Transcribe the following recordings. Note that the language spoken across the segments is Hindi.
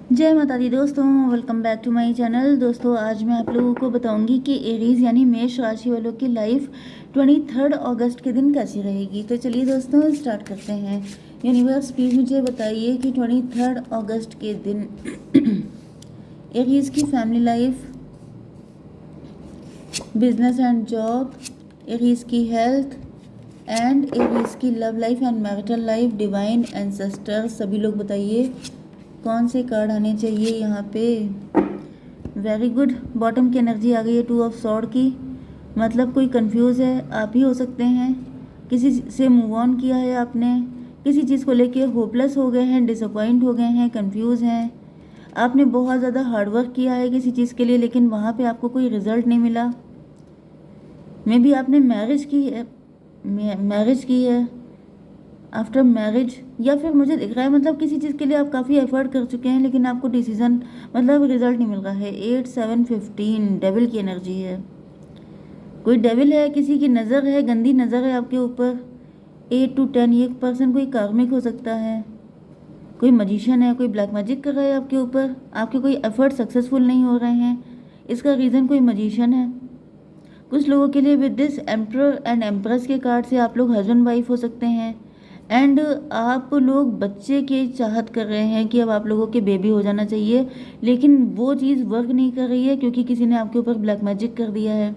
जय माता दी दोस्तों, welcome back to my channel. दोस्तों आज मैं आप लोगों को बताऊंगी कि एरीज यानी मेष राशि वालों की लाइफ 23 अगस्त के दिन कैसी रहेगी। तो चलिए दोस्तों स्टार्ट करते हैं। यूनिवर्स प्लीज मुझे बताइए कि 23 अगस्त के दिन एरीज की family life, business and job, Aries की हेल्थ एंड एरीज की love life and marital life, divine ancestors, सभी लोग बताइए कौन से कार्ड आने चाहिए यहाँ पे। वेरी गुड, बॉटम की एनर्जी आ गई है, 2 ऑफ सॉर्ड की। मतलब कोई कंफ्यूज है, आप ही हो सकते हैं। किसी से मूव ऑन किया है आपने, किसी चीज़ को लेके होपलेस हो गए हैं, डिसअपॉइंट हो गए हैं, कंफ्यूज हैं। आपने बहुत ज़्यादा हार्डवर्क किया है किसी चीज़ के लिए, लेकिन वहाँ पे आपको कोई रिजल्ट नहीं मिला। मे बी आपने मैरिज की है आफ्टर मैरिज, या फिर मुझे दिख रहा है मतलब किसी चीज़ के लिए आप काफ़ी एफर्ट कर चुके हैं लेकिन आपको डिसीजन मतलब रिजल्ट नहीं मिल रहा है। 8 7 15 डेविल की एनर्जी है। कोई डेविल है, किसी की नज़र है, गंदी नज़र है आपके ऊपर। 8 to 10, ये पर्सन कोई कार्मिक हो सकता है, कोई मजिशियन है, कोई ब्लैक मैजिक कर रहा है आपके ऊपर। आपके कोई एफर्ट सक्सेसफुल नहीं हो रहे हैं, इसका रीज़न कोई मजिशियन है। कुछ लोगों के लिए with this emperor and empress के कार्ड से आप लोग हस्बैंड वाइफ हो सकते हैं। एंड आप लोग बच्चे की चाहत कर रहे हैं कि अब आप लोगों के बेबी हो जाना चाहिए, लेकिन वो चीज़ वर्क नहीं कर रही है क्योंकि किसी ने आपके ऊपर ब्लैक मैजिक कर दिया है।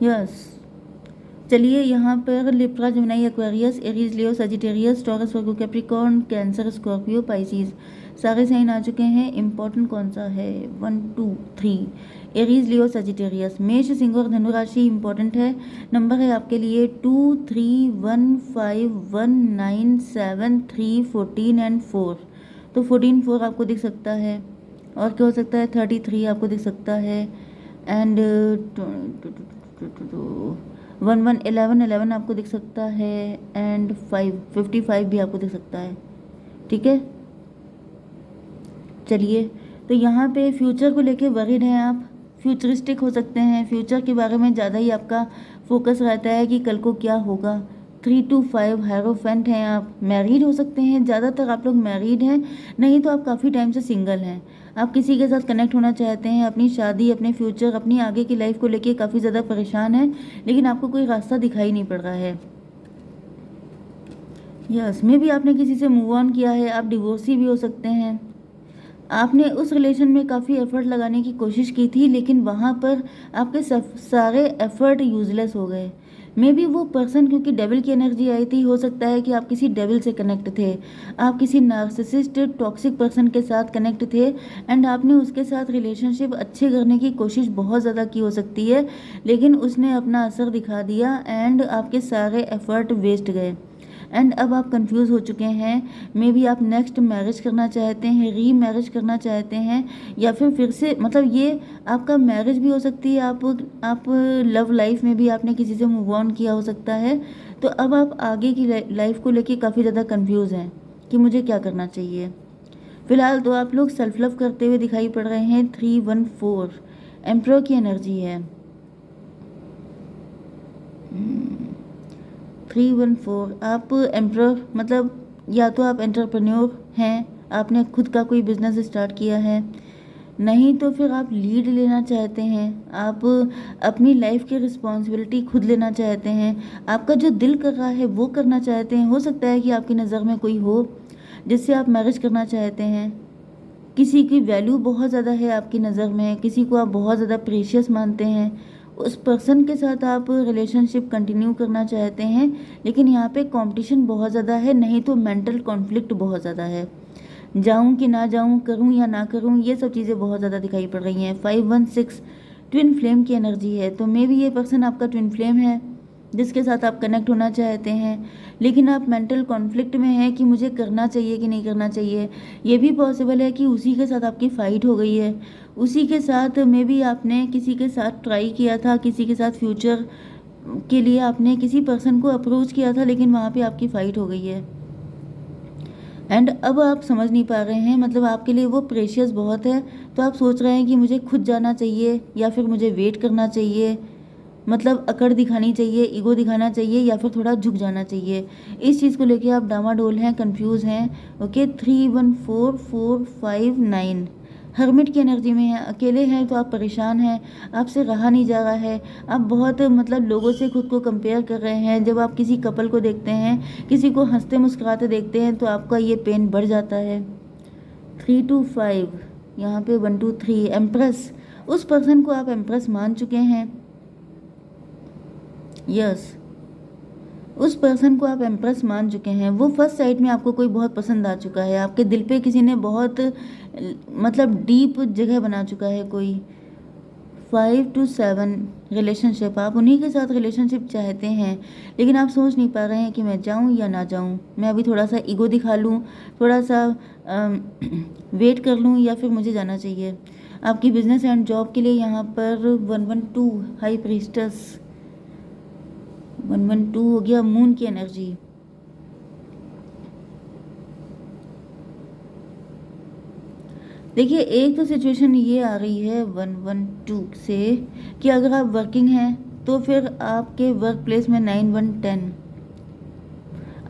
यस, चलिए यहाँ पर लिब्रा, जेमिनी, एक्वेरियस, एरीज, लियो, सजिटेरियस, टॉरस, वर्गो, कैप्रिकॉर्न, कैंसर, स्कॉर्पियो, पाइसिस, सारे साइन आ चुके हैं। इम्पोर्टेंट कौन सा है? 1 2 3, एरीज, लियो, सजिटेरियस। मेष, सिंह और धनु राशि इम्पोर्टेंट है। नंबर है आपके लिए 2 3 1 5 1 9 7 3 14 एंड 4। तो 14 4 आपको दिख सकता है, और क्या हो सकता है? 33 आपको दिख सकता है, एंड 1 1 11 11 आपको दिख सकता है, एंड 5 55 भी आपको दिख सकता है। ठीक है, चलिए। तो यहाँ पे फ्यूचर को लेके वरीड हैं आप, फ्यूचरिस्टिक हो सकते हैं, फ्यूचर के बारे में ज़्यादा ही आपका फोकस रहता है कि कल को क्या होगा। 3 to 5 हायरोफेंट हैं आप, मैरिड हो सकते हैं, ज़्यादातर आप लोग मैरिड हैं, नहीं तो आप काफ़ी टाइम से सिंगल हैं। आप किसी के साथ कनेक्ट होना चाहते हैं, अपनी शादी, अपने फ्यूचर, अपनी आगे की लाइफ को लेके काफ़ी ज़्यादा परेशान हैं, लेकिन आपको कोई रास्ता दिखाई नहीं पड़ रहा है। यस, मे भी आपने किसी से मूव ऑन किया है, आप डिवोर्सी भी हो सकते हैं। आपने उस रिलेशन में काफ़ी एफर्ट लगाने की कोशिश की थी, लेकिन वहाँ पर आपके सारे एफर्ट यूजलेस हो गए। मे बी वो पर्सन, क्योंकि डेविल की एनर्जी आई थी, हो सकता है कि आप किसी डेविल से कनेक्ट थे, आप किसी नार्सिसिस्ट टॉक्सिक पर्सन के साथ कनेक्ट थे, एंड आपने उसके साथ रिलेशनशिप अच्छे करने की कोशिश बहुत ज़्यादा की हो सकती है, लेकिन उसने अपना असर दिखा दिया एंड आपके सारे एफर्ट वेस्ट गए। एंड अब आप कंफ्यूज हो चुके हैं। मे बी आप नेक्स्ट मैरिज करना चाहते हैं, री मैरिज करना चाहते हैं, या फिर से मतलब ये आपका मैरिज भी हो सकती है। आप लव लाइफ में भी आपने किसी से मूव ऑन किया हो सकता है। तो अब आप आगे की लाइफ को लेके काफ़ी ज़्यादा कंफ्यूज हैं कि मुझे क्या करना चाहिए। फिलहाल तो आप लोग सेल्फ लव करते हुए दिखाई पड़ रहे हैं। 3 1 4 एम्प्रो की एनर्जी है। 3 1 4 आप एम्प्रोर, मतलब या तो आप एंटरप्रेन्योर हैं, आपने खुद का कोई बिजनेस स्टार्ट किया है, नहीं तो फिर आप लीड लेना चाहते हैं, आप अपनी लाइफ की रिस्पॉन्सिबिलिटी खुद लेना चाहते हैं, आपका जो दिल कर रहा है वो करना चाहते हैं। हो सकता है कि आपकी नज़र में कोई हो जिससे आप मैरिज करना चाहते हैं। किसी की वैल्यू बहुत ज़्यादा है आपकी नज़र में, किसी को आप बहुत ज़्यादा प्रीशियस मानते हैं, उस पर्सन के साथ आप रिलेशनशिप कंटिन्यू करना चाहते हैं, लेकिन यहाँ पे कंपटीशन बहुत ज़्यादा है, नहीं तो मेंटल कॉन्फ्लिक्ट बहुत ज़्यादा है। जाऊँ कि ना जाऊँ, करूँ या ना करूँ, ये सब चीज़ें बहुत ज़्यादा दिखाई पड़ रही हैं। 5 1 6 ट्विन फ्लेम की एनर्जी है। तो मे बी ये पर्सन आपका ट्विन फ्लेम है जिसके साथ आप कनेक्ट होना चाहते हैं, लेकिन आप मेंटल कॉन्फ्लिक्ट में हैं कि मुझे करना चाहिए कि नहीं करना चाहिए। ये भी पॉसिबल है कि उसी के साथ आपकी फ़ाइट हो गई है, उसी के साथ मे बी आपने किसी के साथ ट्राई किया था, किसी के साथ फ्यूचर के लिए आपने किसी पर्सन को अप्रोच किया था, लेकिन वहाँ पे आपकी फ़ाइट हो गई है। एंड अब आप समझ नहीं पा रहे हैं, मतलब आपके लिए वो प्रेशियस बहुत है, तो आप सोच रहे हैं कि मुझे खुद जाना चाहिए या फिर मुझे वेट करना चाहिए। मतलब अकड़ दिखानी चाहिए, ईगो दिखाना चाहिए, या फिर थोड़ा झुक जाना चाहिए। इस चीज़ को लेके आप डामाडोल हैं, कंफ्यूज हैं। ओके, 3 1 4 4 5 9 हर्मिट की एनर्जी में है, अकेले हैं तो आप परेशान हैं, आपसे रहा नहीं जा रहा है, आप बहुत मतलब लोगों से खुद को कंपेयर कर रहे हैं। जब आप किसी कपल को देखते हैं, किसी को हंसते मुस्कुराते देखते हैं, तो आपका ये पेन बढ़ जाता है। 3 2 5 यहाँ पे 1 2 3 एम्प्रेस, उस पर्सन को आप एम्प्रेस मान चुके हैं। यस, उस पर्सन को आप एम्प्रेस मान चुके हैं। वो फर्स्ट साइट में आपको कोई बहुत पसंद आ चुका है, आपके दिल पे किसी ने बहुत मतलब डीप जगह बना चुका है कोई। 5 to 7 रिलेशनशिप, आप उन्हीं के साथ रिलेशनशिप चाहते हैं, लेकिन आप सोच नहीं पा रहे हैं कि मैं जाऊं या ना जाऊं, मैं अभी थोड़ा सा ईगो दिखा लूं, थोड़ा सा वेट कर लूं, या फिर मुझे जाना चाहिए। आपकी बिजनेस एंड जॉब के लिए यहाँ पर 1 1 2 हाई प्रीस्टस, 1 1 2 हो गया मून की एनर्जी। देखिए, एक तो सिचुएशन ये आ रही है 1 1 2 से कि अगर आप वर्किंग हैं तो फिर आपके वर्क प्लेस में 9 1 10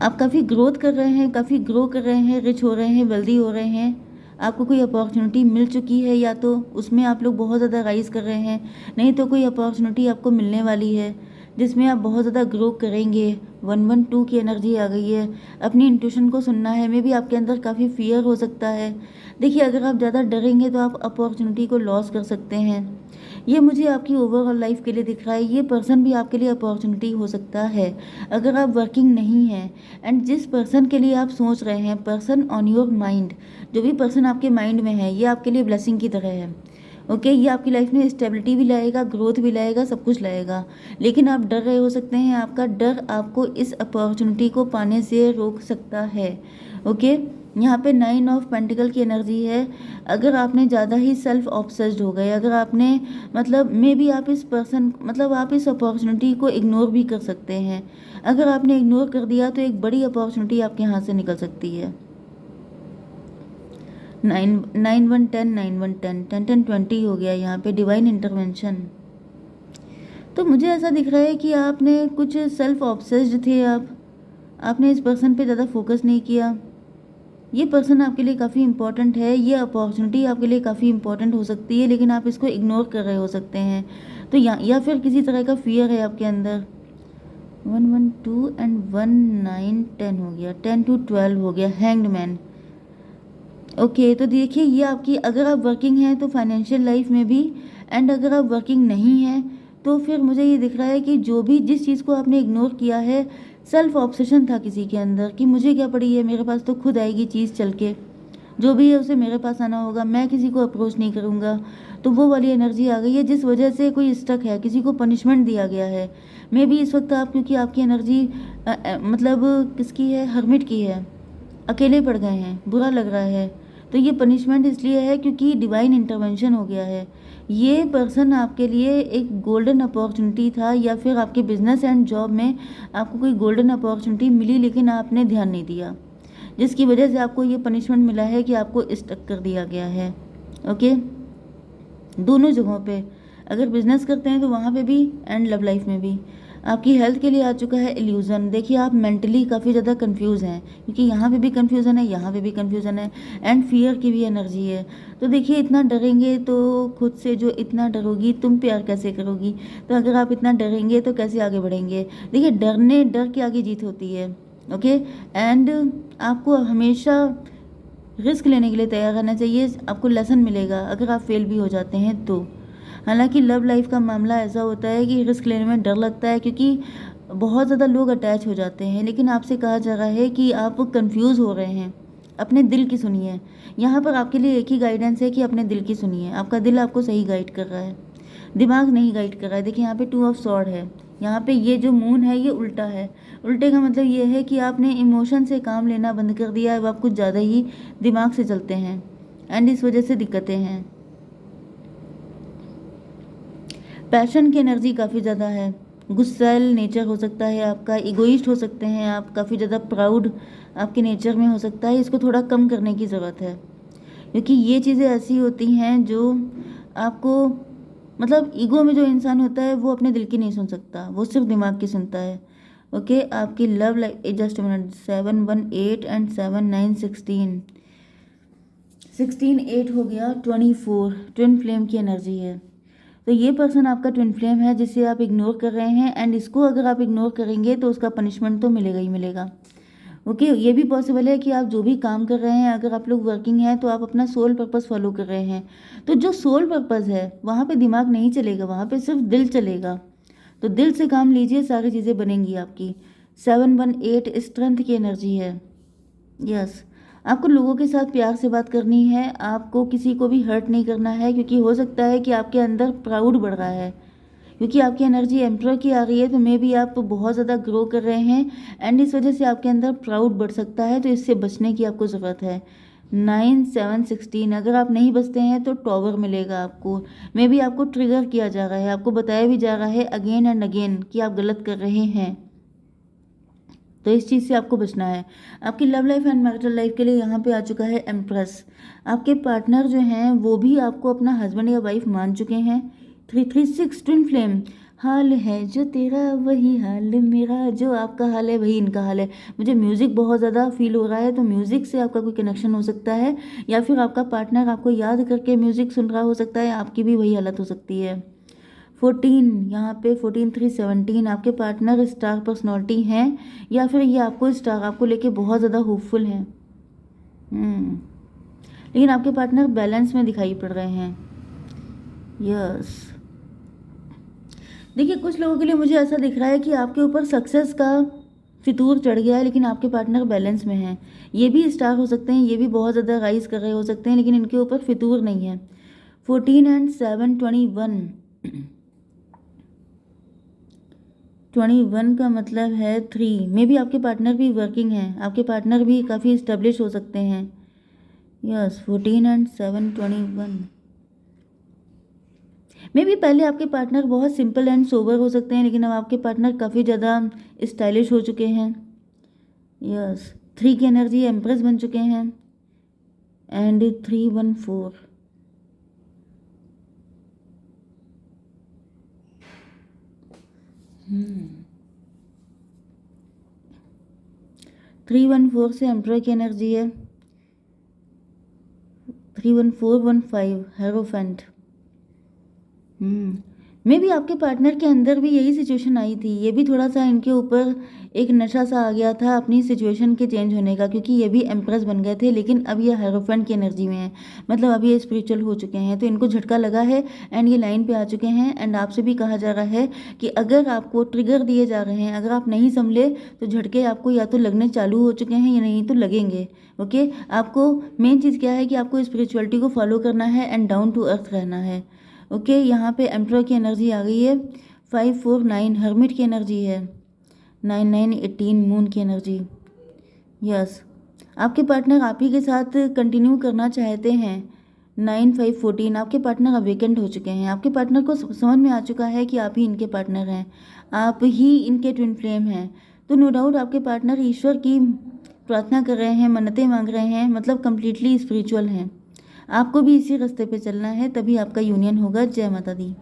आप काफ़ी ग्रोथ कर रहे हैं, काफ़ी ग्रो कर रहे हैं, रिच हो रहे हैं, वेल्दी हो रहे हैं, आपको कोई अपॉर्चुनिटी मिल चुकी है, या तो उसमें आप लोग बहुत ज़्यादा राइज कर रहे हैं, नहीं तो कोई अपॉर्चुनिटी आपको मिलने वाली है जिसमें आप बहुत ज़्यादा ग्रो करेंगे। 1 1 2 की एनर्जी आ गई है, अपनी इंट्यूशन को सुनना है। मे बी आपके अंदर काफ़ी फियर हो सकता है। देखिए, अगर आप ज़्यादा डरेंगे तो आप अपॉर्चुनिटी को लॉस कर सकते हैं। ये मुझे आपकी ओवरऑल लाइफ के लिए दिख रहा है। ये पर्सन भी आपके लिए अपॉर्चुनिटी हो सकता है अगर आप वर्किंग नहीं हैं। एंड जिस पर्सन के लिए आप सोच रहे हैं, पर्सन ऑन योर माइंड, जो भी पर्सन आपके माइंड में है, ये आपके लिए ब्लेसिंग की तरह है। ओके, ये आपकी लाइफ में स्टेबिलिटी भी लाएगा, ग्रोथ भी लाएगा, सब कुछ लाएगा। लेकिन आप डर रहे हो सकते हैं, आपका डर आपको इस अपॉर्चुनिटी को पाने से रोक सकता है। ओके, यहाँ पे 9 ऑफ पेंटिकल की एनर्जी है। अगर आपने ज़्यादा ही सेल्फ ऑब्सेस्ड हो गए, अगर आपने मतलब मे बी आप इस पर्सन मतलब आप इस अपॉर्चुनिटी को इग्नोर भी कर सकते हैं। अगर आपने इग्नोर कर दिया तो एक बड़ी अपॉर्चुनिटी आपके हाथ से निकल सकती है। 9 9 1 10 9 1 10 10 10 20 हो गया यहाँ पे डिवाइन इंटरवेंशन। तो मुझे ऐसा दिख रहा है कि आपने कुछ सेल्फ ऑब्सेस्ड थे, आपने इस पर्सन पे ज़्यादा फोकस नहीं किया। ये पर्सन आपके लिए काफ़ी इंपॉर्टेंट है, ये अपॉर्चुनिटी आपके लिए काफ़ी इंपॉर्टेंट हो सकती है, लेकिन आप इसको इग्नोर कर रहे हो सकते हैं। तो या फिर किसी तरह का फियर है आपके अंदर। 1 1 2 एंड 1 9 10 हो गया, 10 to 12 हो गया, हैंग्ड मैन। ओके, तो देखिए, ये आपकी अगर आप वर्किंग हैं तो फाइनेंशियल लाइफ में भी, एंड अगर आप वर्किंग नहीं हैं तो फिर मुझे ये दिख रहा है कि जो भी जिस चीज़ को आपने इग्नोर किया है, सेल्फ ऑब्सेशन था किसी के अंदर कि मुझे क्या पड़ी है, मेरे पास तो खुद आएगी चीज़ चल के, जो भी है उसे मेरे पास आना होगा, मैं किसी को अप्रोच नहीं करूँगा। तो वो वाली एनर्जी आ गई है जिस वजह से कोई स्टक है, किसी को पनिशमेंट दिया गया है। मे बी इस वक्त आप, क्योंकि आपकी एनर्जी मतलब किसकी है, हर्मिट की है, अकेले पड़ गए हैं, बुरा लग रहा है। तो ये पनिशमेंट इसलिए है क्योंकि डिवाइन इंटरवेंशन हो गया है। ये पर्सन आपके लिए एक गोल्डन अपॉर्चुनिटी था, या फिर आपके बिजनेस एंड जॉब में आपको कोई गोल्डन अपॉर्चुनिटी मिली, लेकिन आपने ध्यान नहीं दिया, जिसकी वजह से आपको ये पनिशमेंट मिला है कि आपको स्टक कर दिया गया है। ओके, दोनों जगहों पे, अगर बिजनेस करते हैं तो वहाँ पे भी, एंड लव लाइफ में भी। आपकी हेल्थ के लिए आ चुका है इल्यूज़न। देखिए, आप मेंटली काफ़ी ज़्यादा कंफ्यूज हैं, क्योंकि यहाँ पे भी कंफ्यूजन है, यहाँ पे भी कंफ्यूजन है, एंड फियर की भी एनर्जी है। तो देखिए, इतना डरेंगे तो खुद से, जो इतना डरोगी तुम प्यार कैसे करोगी। तो अगर आप इतना डरेंगे तो कैसे आगे बढ़ेंगे। देखिए, डर के आगे जीत होती है। ओके, एंड आपको हमेशा रिस्क लेने के लिए तैयार रहना चाहिए, आपको लेसन मिलेगा अगर आप फेल भी हो जाते हैं तो। हालांकि लव लाइफ का मामला ऐसा होता है कि रिस्क लेने में डर लगता है, क्योंकि बहुत ज़्यादा लोग अटैच हो जाते हैं, लेकिन आपसे कहा जा रहा है कि आप कंफ्यूज हो रहे हैं, अपने दिल की सुनिए। यहाँ पर आपके लिए एक ही गाइडेंस है कि अपने दिल की सुनिए, आपका दिल आपको सही गाइड कर रहा है, दिमाग नहीं गाइड कर रहा है। देखिए, यहाँ पे 2 ऑफ सॉर्ड है, यहाँ पे ये जो मून है ये उल्टा है। उल्टे का मतलब ये है कि आपने इमोशन से काम लेना बंद कर दिया है, अब आप कुछ ज़्यादा ही दिमाग से चलते हैं, एंड इस वजह से दिक्कतें हैं। पैशन की एनर्जी काफ़ी ज़्यादा है, गुस्सैल नेचर हो सकता है आपका, इगोइस्ट हो सकते हैं आप, काफ़ी ज़्यादा प्राउड आपके नेचर में हो सकता है। इसको थोड़ा कम करने की ज़रूरत है, क्योंकि ये चीज़ें ऐसी होती हैं जो आपको मतलब ईगो में जो इंसान होता है वो अपने दिल की नहीं सुन सकता, वो सिर्फ दिमाग की सुनता है। ओके, आपकी love life, just minute, 7 1 8 and 7 9 16, 16 8 हो गया, 24 ट्विन फ्लेम की एनर्जी है। तो ये पर्सन आपका ट्विन फ्लेम है जिसे आप इग्नोर कर रहे हैं, एंड इसको अगर आप इग्नोर करेंगे तो उसका पनिशमेंट तो मिलेगा ही मिलेगा। ओके, ये भी पॉसिबल है कि आप जो भी काम कर रहे हैं, अगर आप लोग वर्किंग हैं तो आप अपना सोल पर्पस फॉलो कर रहे हैं, तो जो सोल पर्पस है वहाँ पे दिमाग नहीं चलेगा, वहाँ पे सिर्फ दिल चलेगा। तो दिल से काम लीजिए, सारी चीज़ें बनेंगी आपकी। 7 1 8 स्ट्रेंथ की एनर्जी है। यस, आपको लोगों के साथ प्यार से बात करनी है, आपको किसी को भी हर्ट नहीं करना है, क्योंकि हो सकता है कि आपके अंदर प्राउड बढ़ रहा है, क्योंकि आपकी एनर्जी एम्परर की आ रही है, तो मे भी आप बहुत ज़्यादा ग्रो कर रहे हैं, एंड इस वजह से आपके अंदर प्राउड बढ़ सकता है, तो इससे बचने की आपको ज़रूरत है। 9 7 16, अगर आप नहीं बचते हैं तो टॉवर मिलेगा आपको, मे भी आपको ट्रिगर किया जा रहा है, आपको बताया भी जा रहा है अगेन एंड अगेन कि आप गलत कर रहे हैं, तो इस चीज़ से आपको बचना है। आपकी love life and marital life के लिए यहाँ पे आ चुका है एम्प्रेस। आपके पार्टनर जो हैं वो भी आपको अपना हस्बैंड या वाइफ मान चुके हैं। 3 3 6 ट्विन फ्लेम, हाल है जो तेरा वही हाल मेरा, जो आपका हाल है वही इनका हाल है। मुझे म्यूज़िक बहुत ज़्यादा फील हो रहा है, तो म्यूज़िक से आपका कोई कनेक्शन हो सकता है, या फिर आपका पार्टनर आपको याद करके म्यूज़िक सुन रहा हो सकता है, आपकी भी वही हालत हो सकती है। 14, यहाँ पे 14 3 17, आपके पार्टनर स्टार पर्सनालिटी हैं, या फिर ये आपको स्टार, आपको लेके बहुत ज़्यादा होपफुल हैं। लेकिन आपके पार्टनर बैलेंस में दिखाई पड़ रहे हैं। यस, देखिए कुछ लोगों के लिए मुझे ऐसा दिख रहा है कि आपके ऊपर सक्सेस का फितूर चढ़ गया है, लेकिन आपके पार्टनर बैलेंस में हैं। ये भी स्टार हो सकते हैं, ये भी बहुत ज़्यादा राइज कर रहे हो सकते हैं, लेकिन इनके ऊपर फितूर नहीं है। 14 एंड 7 21, 21 का मतलब है 3, मे भी आपके पार्टनर भी वर्किंग हैं, आपके पार्टनर भी काफ़ी इस्टेब्लिश हो सकते हैं। यस, 14 एंड 7 21, मे भी पहले आपके पार्टनर बहुत सिंपल एंड सोबर हो सकते हैं, लेकिन अब आपके पार्टनर काफ़ी ज़्यादा स्टाइलिश हो चुके हैं। यस, 3 की एनर्जी एम्प्रेस बन चुके हैं, एंड 3 1 4, 3 1 4 से एम्प्रेस की एनर्जी है। 3 1 4 1 5 हेरोफेंट। मे भी आपके पार्टनर के अंदर भी यही सिचुएशन आई थी, ये भी थोड़ा सा इनके ऊपर एक नशा सा आ गया था अपनी सिचुएशन के चेंज होने का, क्योंकि ये भी एम्प्रेस बन गए थे, लेकिन अब ये हेरोफेंट की एनर्जी में है, मतलब अब ये स्पिरिचुअल हो चुके हैं, तो इनको झटका लगा है, एंड ये लाइन पे आ चुके हैं। एंड आपसे भी कहा जा रहा है कि अगर आपको ट्रिगर दिए जा रहे हैं, अगर आप नहीं संभले तो झटके आपको या तो लगने चालू हो चुके हैं या नहीं तो लगेंगे। ओके, आपको मेन चीज़ क्या है कि आपको स्पिरिचुअलिटी को फॉलो करना है एंड डाउन टू अर्थ रहना है। ओके, यहाँ पे एम्परर की एनर्जी आ गई है। 5 4 9 हर्मिट की एनर्जी है। 9 9 18 मून की एनर्जी। यस, आपके पार्टनर आप ही के साथ कंटिन्यू करना चाहते हैं। 9 5 14, आपके पार्टनर अवेकेंड हो चुके हैं, आपके पार्टनर को समझ में आ चुका है कि आप ही इनके पार्टनर हैं, आप ही इनके ट्विन फ्लेम हैं। तो नो डाउट आपके पार्टनर ईश्वर की प्रार्थना कर रहे हैं, मन्नतें मांग रहे हैं, मतलब कम्प्लीटली स्पिरिचुअल हैं। आपको भी इसी रास्ते पे चलना है, तभी आपका यूनियन होगा। जय माता दी।